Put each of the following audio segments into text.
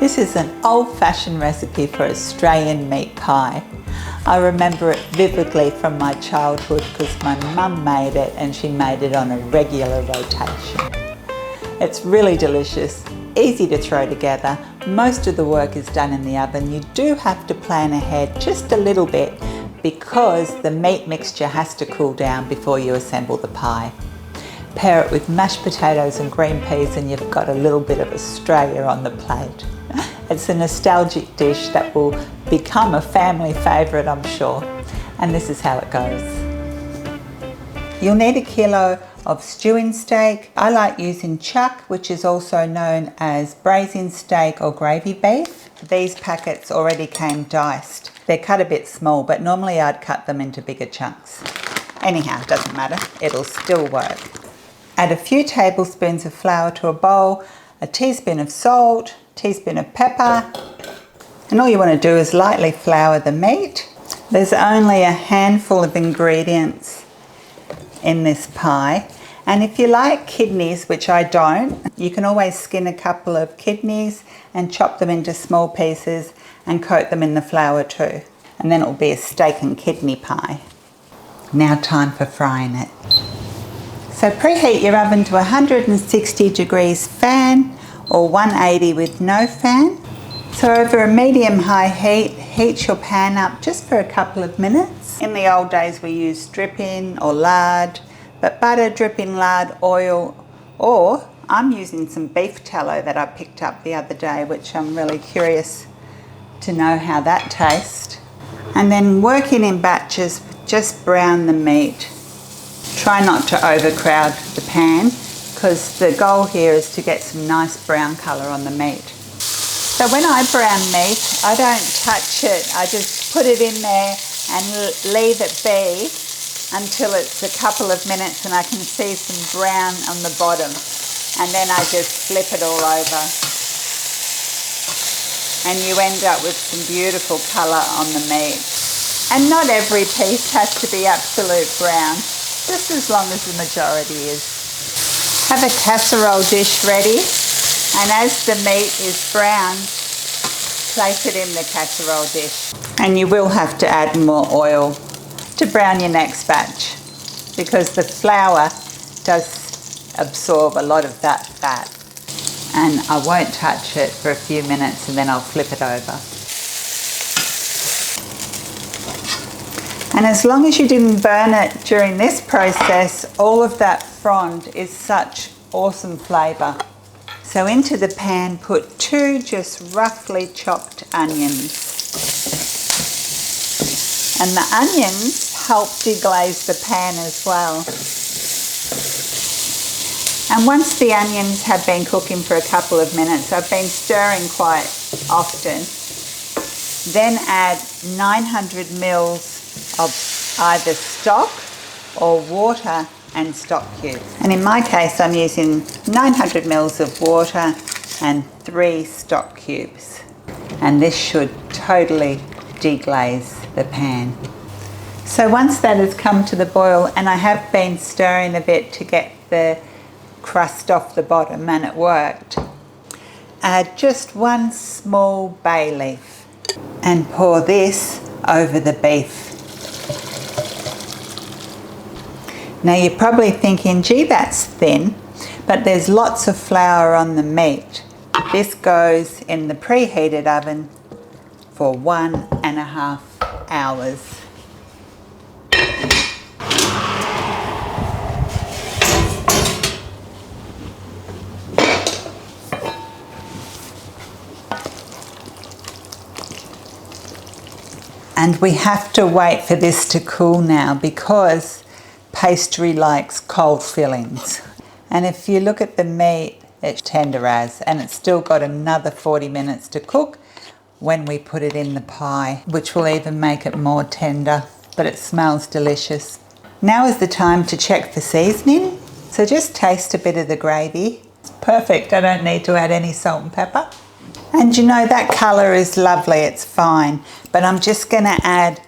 This is an old-fashioned recipe for Australian meat pie. I remember it vividly from my childhood because my mum made it and she made it on a regular rotation. It's really delicious, easy to throw together. Most of the work is done in the oven. You do have to plan ahead just a little bit because the meat mixture has to cool down before you assemble the pie. Pair it with mashed potatoes and green peas and you've got a little bit of Australia on the plate. It's a nostalgic dish that will become a family favourite, I'm sure. And this is how it goes. You'll need 1 kilo of stewing steak. I like using chuck, which is also known as braising steak or gravy beef. These packets already came diced. They're cut a bit small, but normally I'd cut them into bigger chunks. Anyhow, it doesn't matter, it'll still work. Add a few tablespoons of flour to a bowl, a teaspoon of salt, teaspoon of pepper, and all you want to do is lightly flour the meat. There's only a handful of ingredients in this pie, and if you like kidneys, which I don't, you can always skin a couple of kidneys and chop them into small pieces and coat them in the flour too, and then it'll be a steak and kidney pie. Now time for frying it. So preheat your oven to 160 degrees fan or 180 with no fan. So over a medium-high heat, heat your pan up just for a couple of minutes. In the old days we used dripping or lard, but butter, dripping, lard, oil, or I'm using some beef tallow that I picked up the other day, which I'm really curious to know how that tastes. And then working in batches, just brown the meat. Try not to overcrowd the pan because the goal here is to get some nice brown colour on the meat. So when I brown meat, I don't touch it. I just put it in there and leave it be until it's a couple of minutes and I can see some brown on the bottom. And then I just flip it all over. And you end up with some beautiful colour on the meat. And not every piece has to be absolute brown, just as long as the majority is. Have a casserole dish ready, and as the meat is browned, place it in the casserole dish. And you will have to add more oil to brown your next batch because the flour does absorb a lot of that fat. And I won't touch it for a few minutes and then I'll flip it over. And as long as you didn't burn it during this process, all of that frond is such awesome flavour. So into the pan put 2 just roughly chopped onions. And the onions help deglaze the pan as well. And once the onions have been cooking for a couple of minutes, I've been stirring quite often, then add 900 mils of either stock or water and stock cubes. And in my case, I'm using 900 mils of water and 3 stock cubes. And this should totally deglaze the pan. So once that has come to the boil, and I have been stirring a bit to get the crust off the bottom, and it worked, add just 1 small bay leaf and pour this over the beef. Now you're probably thinking, gee, that's thin, but there's lots of flour on the meat. This goes in the preheated oven for 1.5 hours. And we have to wait for this to cool now because pastry likes cold fillings. And if you look at the meat, it's tender as, and it's still got another 40 minutes to cook when we put it in the pie, which will even make it more tender, but it smells delicious. Now is the time to check for seasoning. So just taste a bit of the gravy. It's perfect, I don't need to add any salt and pepper. And you know, that colour is lovely, it's fine, but I'm just gonna add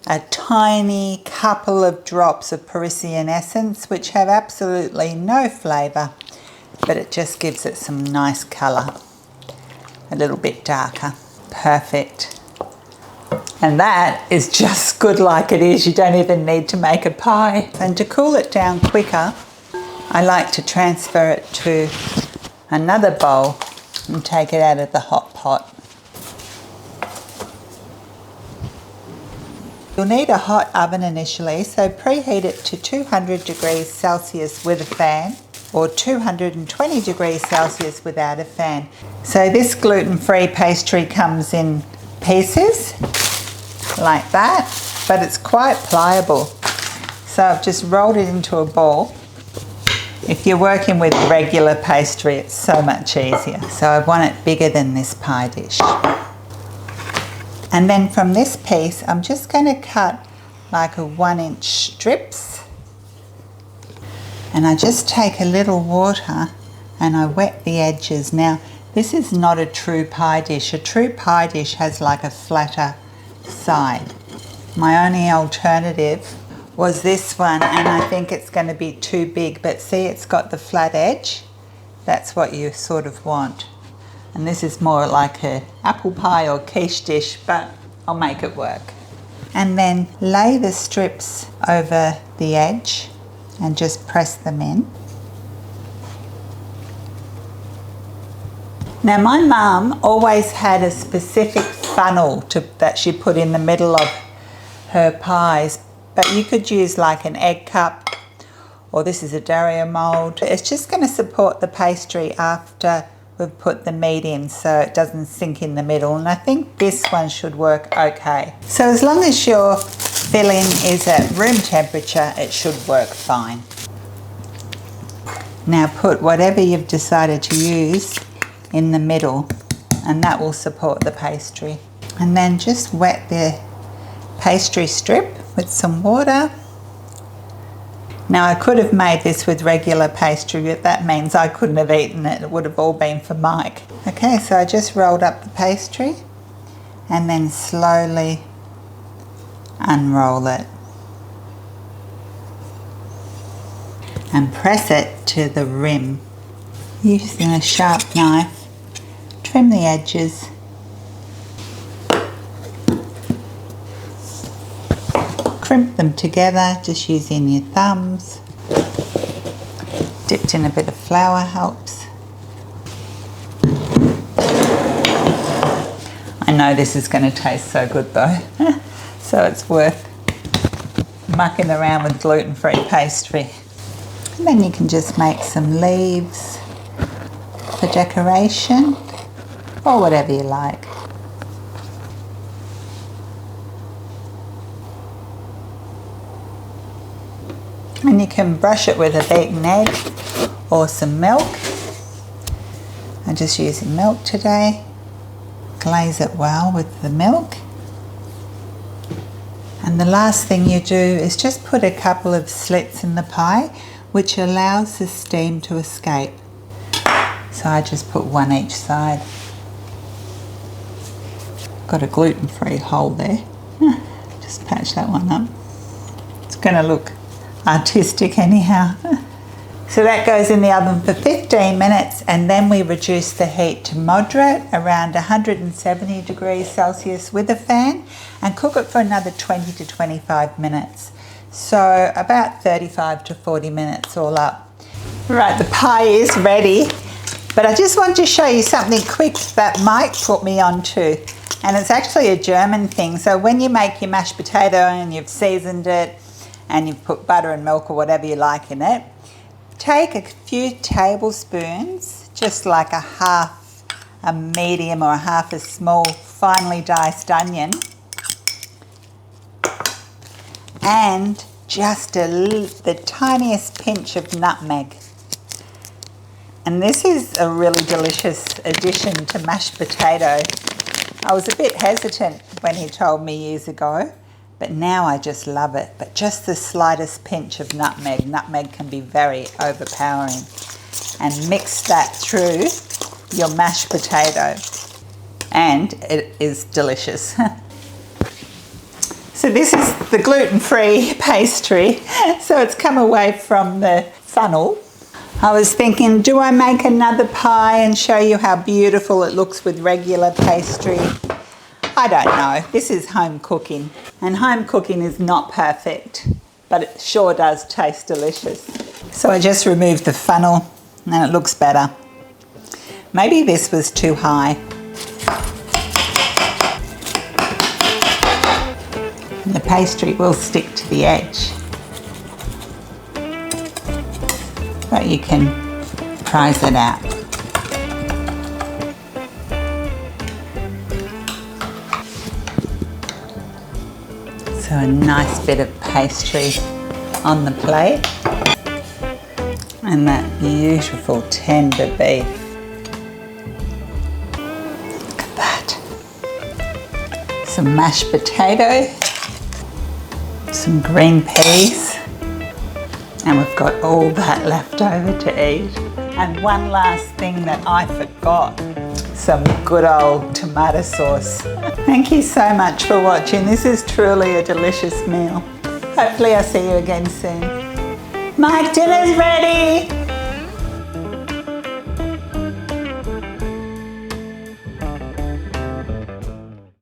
a tiny couple of drops of Parisian essence, which have absolutely no flavour, but it just gives it some nice colour. a little bit darker. Perfect. And that is just good like it is. You don't even need to make a pie. And to cool it down quicker, I like to transfer it to another bowl and take it out of the hot pot. You'll need a hot oven initially, so preheat it to 200 degrees Celsius with a fan or 220 degrees Celsius without a fan. So this gluten-free pastry comes in pieces like that, but it's quite pliable. So I've just rolled it into a ball. If you're working with regular pastry, it's so much easier. So I want it bigger than this pie dish. And then from this piece, I'm just going to cut like a 1-inch strips. And I just take a little water and I wet the edges. Now, this is not a true pie dish. A true pie dish has like a flatter side. My only alternative was this one, and I think it's going to be too big. But see, it's got the flat edge. That's what you sort of want. And this is more like an apple pie or quiche dish, but I'll make it work. And then lay the strips over the edge and just press them in. Now my mum always had a specific funnel that she put in the middle of her pies, but you could use like an egg cup, or this is a Dario mould. It's just going to support the pastry after we've put the meat in so it doesn't sink in the middle, and I think this one should work okay. So as long as your filling is at room temperature, it should work fine. Now put whatever you've decided to use in the middle, and that will support the pastry. And then just wet the pastry strip with some water. Now I could have made this with regular pastry, but that means I couldn't have eaten it. It would have all been for Mike. Okay, so I just rolled up the pastry and then slowly unroll it and press it to the rim. Using a sharp knife, trim the edges. Crimp them together just using your thumbs. Dipped in a bit of flour helps. I know this is going to taste so good though, so it's worth mucking around with gluten-free pastry. And then you can just make some leaves for decoration or whatever you like. And you can brush it with a beaten egg or some milk. I'm just using milk today. Glaze it well with the milk. And the last thing you do is just put a couple of slits in the pie, which allows the steam to escape. So I just put one each side. Got a gluten-free hole there. Just patch that one up. It's going to look artistic anyhow. So that goes in the oven for 15 minutes, and then we reduce the heat to moderate, around 170 degrees Celsius with a fan, and cook it for another 20 to 25 minutes. So about 35 to 40 minutes all up. Right, the pie is ready, but I just want to show you something quick that Mike put me onto, and it's actually a German thing. So when you make your mashed potato and you've seasoned it, and you've put butter and milk or whatever you like in it, take a few tablespoons, just like a half a medium or a half a small finely diced onion, and just the tiniest pinch of nutmeg. And this is a really delicious addition to mashed potato. I was a bit hesitant when he told me years ago, but now I just love it. But just the slightest pinch of nutmeg. Nutmeg can be very overpowering. And mix that through your mashed potato. And it is delicious. So this is the gluten-free pastry. So it's come away from the funnel. I was thinking, do I make another pie and show you how beautiful it looks with regular pastry? I don't know. This is home cooking, and home cooking is not perfect, but it sure does taste delicious. So I just removed the funnel and it looks better. Maybe this was too high. And the pastry will stick to the edge. But you can prise it out. So a nice bit of pastry on the plate. And that beautiful tender beef. Look at that. Some mashed potato, some green peas, and we've got all that left over to eat. And one last thing that I forgot, some good old tomato sauce. Thank you so much for watching. This is truly a delicious meal. Hopefully I'll see you again soon. My dinner's ready!